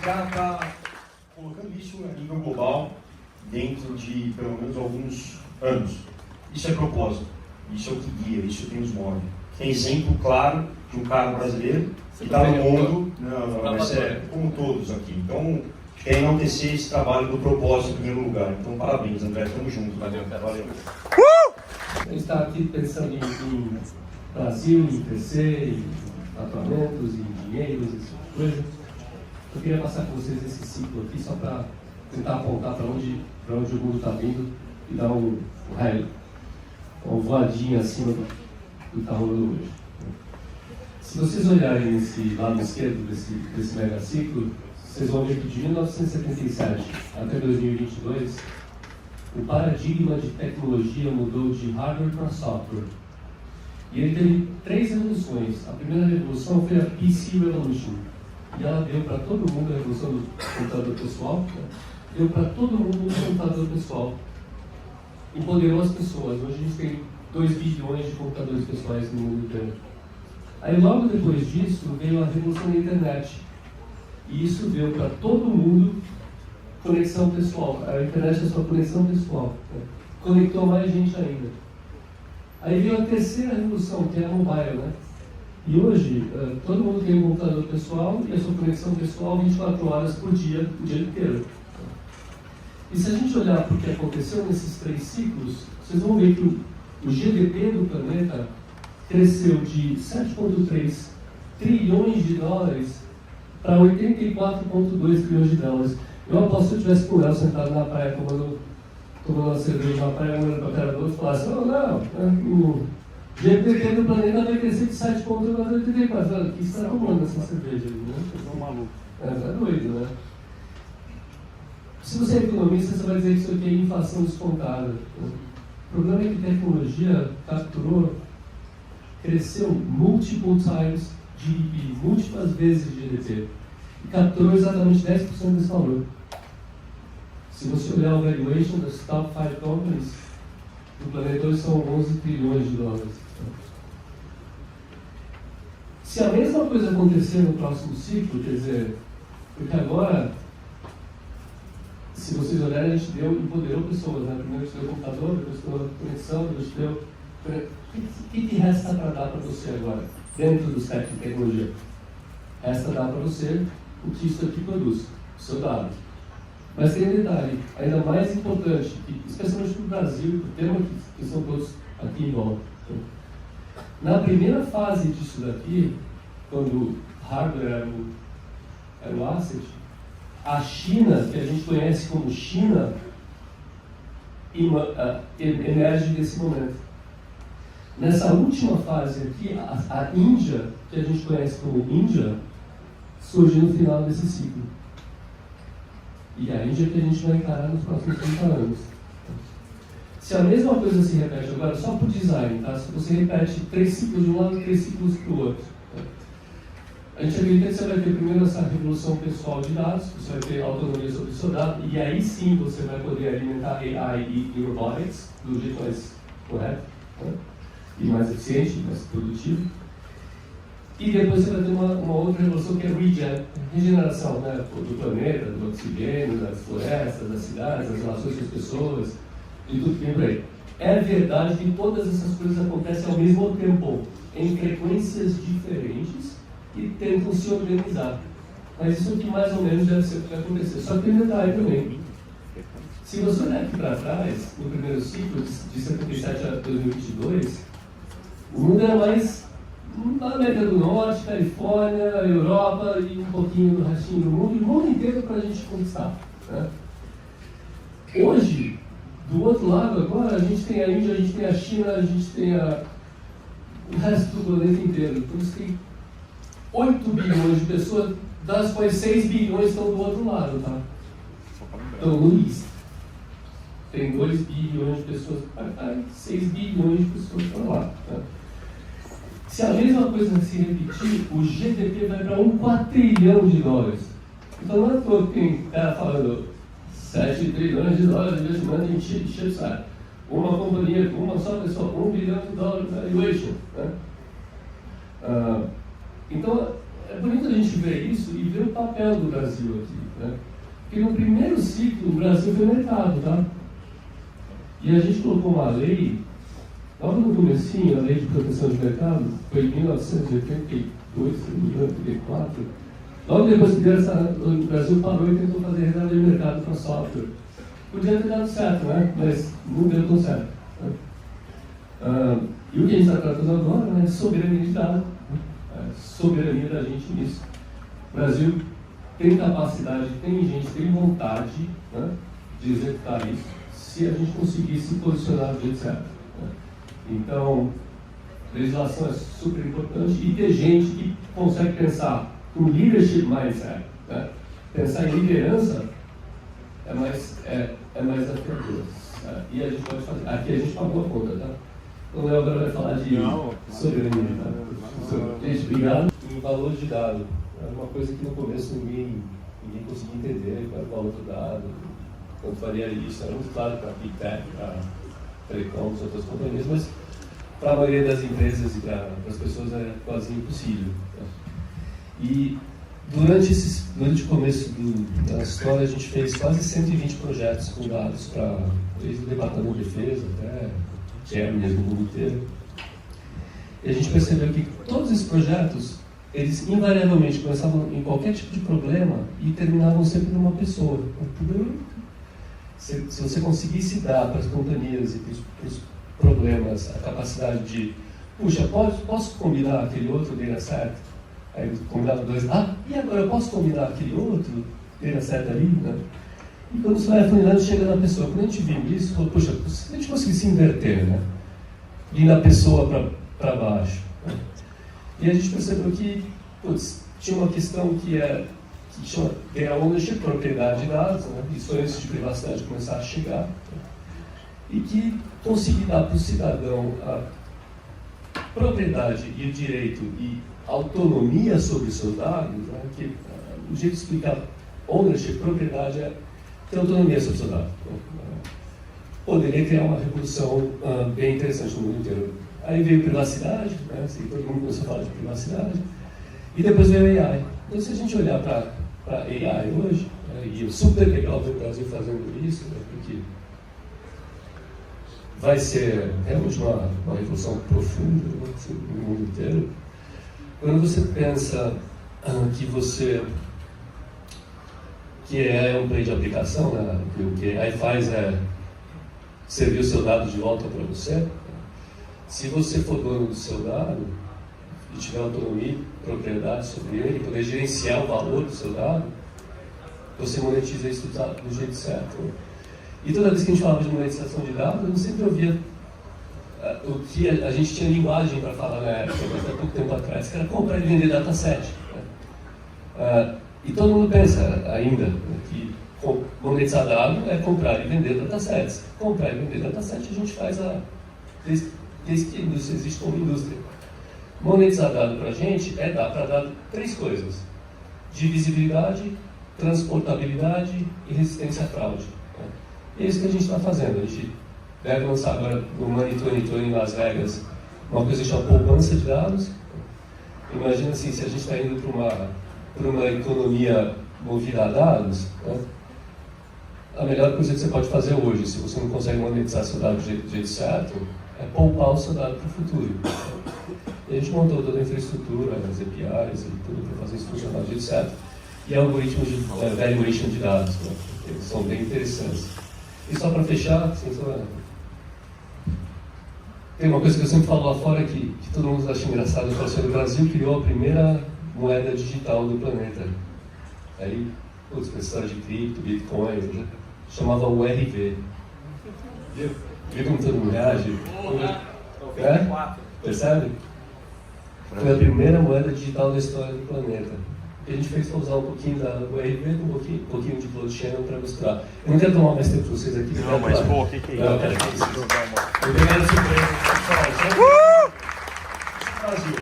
já está colocando isso a nível global dentro de pelo menos alguns anos. Isso é propósito, isso é o que guia, isso é o que nos move. Tem exemplo claro de um cara brasileiro que está no mundo, mas é como todos aqui. Então, quer enaltecer esse trabalho do propósito em primeiro lugar. Então, parabéns, André, estamos juntos. Valeu. A gente está aqui pensando em Brasil, em crescer, em atuamentos, em dinheiros, esse tipo de coisa. Eu queria passar com vocês esse ciclo aqui só para tentar apontar para onde o mundo está vindo e dar uma voadinha acima do que está rolando hoje. Se vocês olharem nesse lado esquerdo desse mega ciclo, vocês vão ver que de 1977 até 2022, o paradigma de tecnologia mudou de hardware para software. E ele teve 3 revoluções. A primeira revolução foi a PC Revolution. E ela deu para todo mundo a revolução do computador pessoal, né? Deu para todo mundo um computador pessoal. Empoderou as pessoas. Hoje a gente tem 2 bilhões de computadores pessoais no mundo inteiro. Aí logo depois disso veio a revolução da internet. E isso deu para todo mundo conexão pessoal. A internet é sua conexão pessoal, né? Conectou mais gente ainda. Aí veio a terceira revolução, que é a mobile, né? E hoje, todo mundo tem um computador pessoal e a sua conexão pessoal 24 horas por dia, o dia inteiro. E se a gente olhar para o que aconteceu nesses 3 ciclos, vocês vão ver que o GDP do planeta cresceu de 7,3 trilhões de dólares para 84,2 trilhões de dólares. Eu aposto que se eu tivesse com o Léo sentado na praia tomando uma cerveja na praia, olhando para a cara do outro e falasse: "Oh, não, o GDP do planeta vai crescer de 7,84. O que você está tomando essa cerveja ali, né?" É um maluco. Tá doido, né? Se você é economista, você vai dizer que isso aqui é inflação descontada. O problema é que a tecnologia capturou, cresceu multiple times GDP, múltiplas vezes GDP, e capturou exatamente 10% desse valor. Se você olhar o valuation das top 5 companies do planeta hoje, são 11 trilhões de dólares. Se a mesma coisa acontecer no próximo ciclo, quer dizer, porque agora, se vocês olharem, a gente empoderou pessoas, né? Primeiro a gente deu computador, depois deu conexão, depois a gente deu... O que resta para dar para você agora, dentro do stack de tecnologia? Resta dar para você o que isso aqui produz, o seu dado. Mas tem um detalhe, ainda mais importante, especialmente para o Brasil e para o tema que são todos aqui em volta. Na primeira fase disso daqui, quando o hardware era o asset, a China, que a gente conhece como China, emerge desse momento. Nessa última fase aqui, a Índia, que a gente conhece como Índia, surge no final desse ciclo. E a Índia que a gente vai encarar nos próximos 30 anos. Se a mesma coisa se repete agora, só por design, tá? Se você repete 3 ciclos de um lado, 3 ciclos para o outro. Tá? A gente acredita que você vai ter primeiro essa revolução pessoal de dados, você vai ter autonomia sobre o seu dado, e aí sim você vai poder alimentar AI e robotics do jeito mais correto, né? E mais eficiente, mais produtivo. E depois você vai ter uma outra revolução que é regeneração, né? Do planeta, do oxigênio, das florestas, das cidades, das relações com as pessoas, de tudo que vem por aí. É verdade que todas essas coisas acontecem ao mesmo tempo, em frequências diferentes, e tentam se organizar. Mas isso aqui mais ou menos deve ser o que vai acontecer. Só que tem um detalhe também. Se você olhar aqui para trás, no primeiro ciclo, de 77 a 2022, o mundo era mais na América do Norte, Califórnia, Europa e um pouquinho do restinho do mundo, e o mundo inteiro para a gente conquistar. Né? Hoje, do outro lado agora, a gente tem a Índia, a gente tem a China, a gente tem o resto do planeta inteiro. Então você tem 8 bilhões de pessoas, das quais 6 bilhões estão do outro lado, tá? Então, no East. Tem 2 bilhões de pessoas para cá e 6 bilhões de pessoas para lá. Tá? Se a mesma coisa se repetir, o GDP vai para 1 quatrilhão de dólares. Então não é todo que tem cara falando 7 trilhões de dólares de investimento em chips, uma companhia, uma só pessoa, 1 bilhão de dólares de valuation. Né? Então, é bonito a gente ver isso e ver o papel do Brasil aqui, né? Porque no primeiro ciclo o Brasil foi mercado, tá? E a gente colocou uma lei, logo no comecinho, a lei de proteção de mercado, foi em 1982, 84. Logo depois que o Brasil parou e tentou fazer reserva de mercado para software. Podia ter dado certo, né? Mas não deu tão certo. Né? E o que a gente está tratando agora, né, é soberania de dados, né? Soberania da gente nisso. O Brasil tem capacidade, tem gente, tem vontade, né, de executar isso, se a gente conseguir se posicionar do jeito certo. Né? Então, legislação é super importante e ter gente que consegue pensar com leadership mindset, né? Pensar em liderança é mais desafiador. Né? E a gente pode fazer. Aqui a gente pagou a conta, tá? O Léo agora vai falar de soberania. Tá? Gente, obrigado. O valor de dado é uma coisa que no começo ninguém conseguia entender qual era o valor do dado, como faria isso. Era muito claro para a Big Tech, para Telecom, para outras companhias, mas para a maioria das empresas e para as pessoas é quase impossível. Tá? E durante o começo da história, a gente fez quase 120 projetos com dados para desde o Departamento de Defesa até Germany, no mundo inteiro. E a gente percebeu que todos esses projetos, eles invariavelmente começavam em qualquer tipo de problema e terminavam sempre numa pessoa. Se você conseguisse dar para as companhias e para os problemas a capacidade de, puxa, posso combinar aquele outro, dê certo? Aí eu combinava dois, e agora eu posso combinar aquele outro, dê certo ali, né? E quando você vai afunilando, chega na pessoa. Quando a gente viu isso, falou, puxa, se a gente conseguisse inverter, né? Ir da pessoa para baixo. Né? E a gente percebeu que, tinha uma questão que chama ownership, propriedade de dados, né? E sonhos de privacidade começar a chegar. Né? E que conseguir dar para o cidadão a propriedade e o direito e autonomia sobre os seus dados, né? Que o jeito de explicar ownership, propriedade, é ter autonomia sobre os seus dados. Poderia criar uma revolução bem interessante no mundo inteiro. Aí veio privacidade, né? Assim, todo mundo começou a falar de privacidade, e depois veio AI. Então, se a gente olhar para AI hoje, né? E é super legal ver o Brasil fazendo isso, né? Porque vai ser realmente uma revolução profunda, né? Assim, no mundo inteiro. Quando você pensa que é um play de aplicação, né? O que a AI faz é servir o seu dado de volta para você. Se você for dono do seu dado e tiver autonomia e propriedade sobre ele, poder gerenciar o valor do seu dado, você monetiza isso do jeito certo. E toda vez que a gente falava de monetização de dados, eu sempre ouvia o que a gente tinha linguagem para falar na época, até pouco tempo atrás, que era comprar e vender dataset. Né? E todo mundo pensa ainda, né, que monetizar dado é comprar e vender datasets. Comprar e vender dataset a gente faz desde que a indústria existe como indústria. Monetizar dado para a gente é dar para dado três coisas: divisibilidade, transportabilidade e resistência à fraude. Né? E é isso que a gente está fazendo. A gente deve lançar agora no Money 2020 em Las Vegas uma coisa que chama poupança de dados. Imagina assim, se a gente está indo para uma economia movida a dados, né? A melhor coisa que você pode fazer hoje, se você não consegue monetizar seu dado do jeito certo, é poupar o seu dado para o futuro. E a gente montou toda a infraestrutura, as APIs e tudo para fazer isso funcionar do jeito certo. E algoritmos de valuation de dados, né? Eles são bem interessantes. E só para fechar, assim, tem uma coisa que eu sempre falo lá fora que todo mundo acha engraçado. Eu falo assim, o Brasil criou a primeira moeda digital do planeta. Aí, com a história de cripto, Bitcoin, né? Chamava URV. Viu como todo mundo reage? Percebe? Foi a primeira moeda digital da história do planeta. E a gente fez para usar um pouquinho da URV com um pouquinho de blockchain para misturar. Eu não quero tomar mais tempo para vocês aqui. Não, mas pô, o que é isso? Obrigado, surpresa. Brasil.